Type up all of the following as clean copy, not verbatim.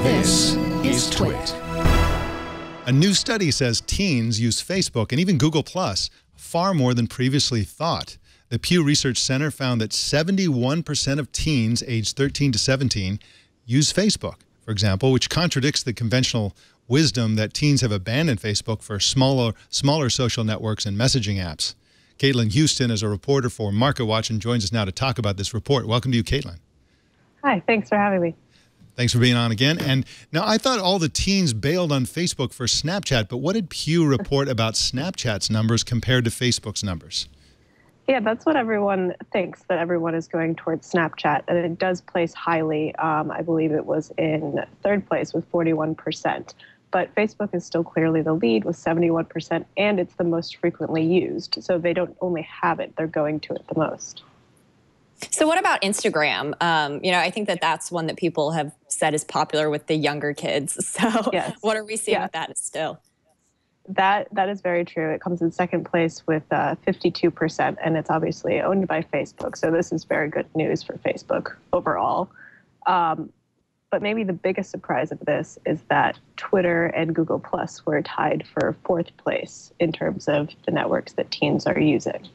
This is TWiT. A new study says teens use Facebook and even Google Plus far more than previously thought. The Pew Research Center found that 71% of teens aged 13 to 17 use Facebook, for example, which contradicts the conventional wisdom that teens have abandoned Facebook for smaller social networks and messaging apps. Caitlin Houston is a reporter for MarketWatch and joins us now to talk about this report. Welcome to you, Caitlin. Hi, thanks for having me. Thanks for being on again. And now I thought all the teens bailed on Facebook for Snapchat, but what did Pew report about Snapchat's numbers compared to Facebook's numbers? Yeah, that's what everyone thinks, that everyone is going towards Snapchat, and it does place highly. I believe it was in third place with 41%. But Facebook is still clearly the lead with 71%, and it's the most frequently used. So they don't only have it, they're going to it the most. So what about Instagram? I think that that's one that people have said is popular with the younger kids. So yes. What are we seeing with that still? That is very true. It comes in second place with 52%, and it's obviously owned by Facebook. So this is very good news for Facebook overall. But maybe the biggest surprise of this is that Twitter and Google Plus were tied for fourth place in terms of the networks that teens are using.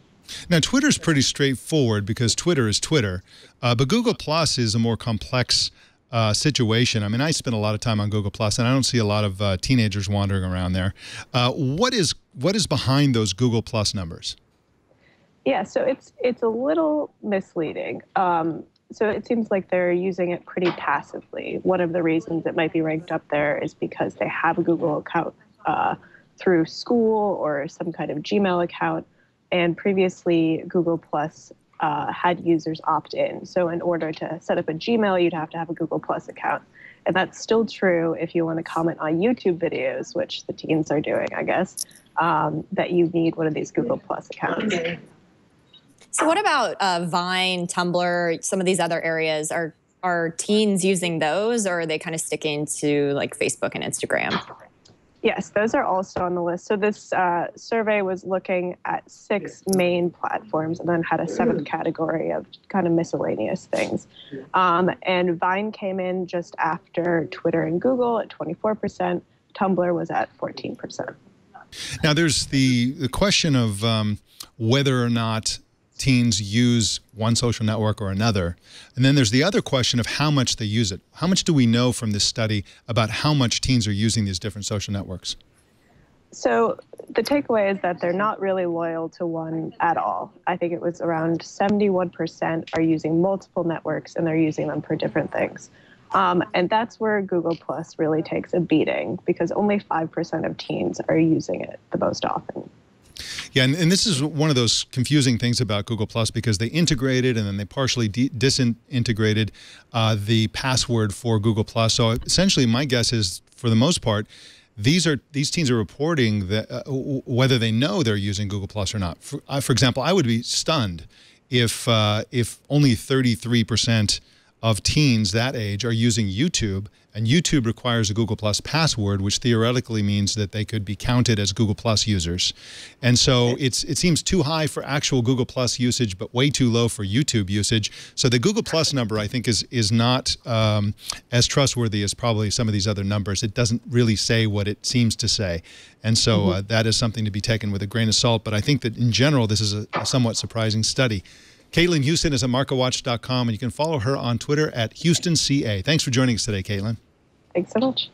Now, Twitter's pretty straightforward because Twitter is Twitter, but Google Plus is a more complex situation. I mean, I spend a lot of time on Google Plus, and I don't see a lot of teenagers wandering around there. What is behind those Google Plus numbers? Yeah, so it's a little misleading. So it seems like they're using it pretty passively. One of the reasons it might be ranked up there is because they have a Google account through school or some kind of Gmail account. And previously, Google Plus had users opt in. So in order to set up a Gmail, you'd have to have a Google Plus account. And that's still true if you want to comment on YouTube videos, which the teens are doing, I guess, that you need one of these Google Plus accounts. So what about Vine, Tumblr, some of these other areas? Are teens using those, or are they kind of sticking to like Facebook and Instagram? Yes, those are also on the list. So this survey was looking at 6 main platforms and then had a 7th category of kind of miscellaneous things. And Vine came in just after Twitter and Google at 24%. Tumblr was at 14%. Now, there's the question of whether or not teens use one social network or another. And then there's the other question of how much they use it. How much do we know from this study about how much teens are using these different social networks? So the takeaway is that they're not really loyal to one at all. I think it was around 71% are using multiple networks, and they're using them for different things. And that's where Google Plus really takes a beating, because only 5% of teens are using it the most often. Yeah, and this is one of those confusing things about Google Plus, because they integrated and then they partially disintegrated the password for Google Plus. So essentially, my guess is, for the most part, these teens are reporting that whether they know they're using Google Plus or not. For example, I would be stunned if only 33% of teens that age are using YouTube, and YouTube requires a Google Plus password, which theoretically means that they could be counted as Google Plus users. And so it seems too high for actual Google Plus usage, but way too low for YouTube usage. So the Google Plus number, I think, is not as trustworthy as probably some of these other numbers. It doesn't really say what it seems to say. And so that is something to be taken with a grain of salt. But I think that in general, this is a somewhat surprising study. Caitlin Houston is at MarketWatch.com, and you can follow her on Twitter at HoustonCA. Thanks for joining us today, Caitlin. Thanks so much.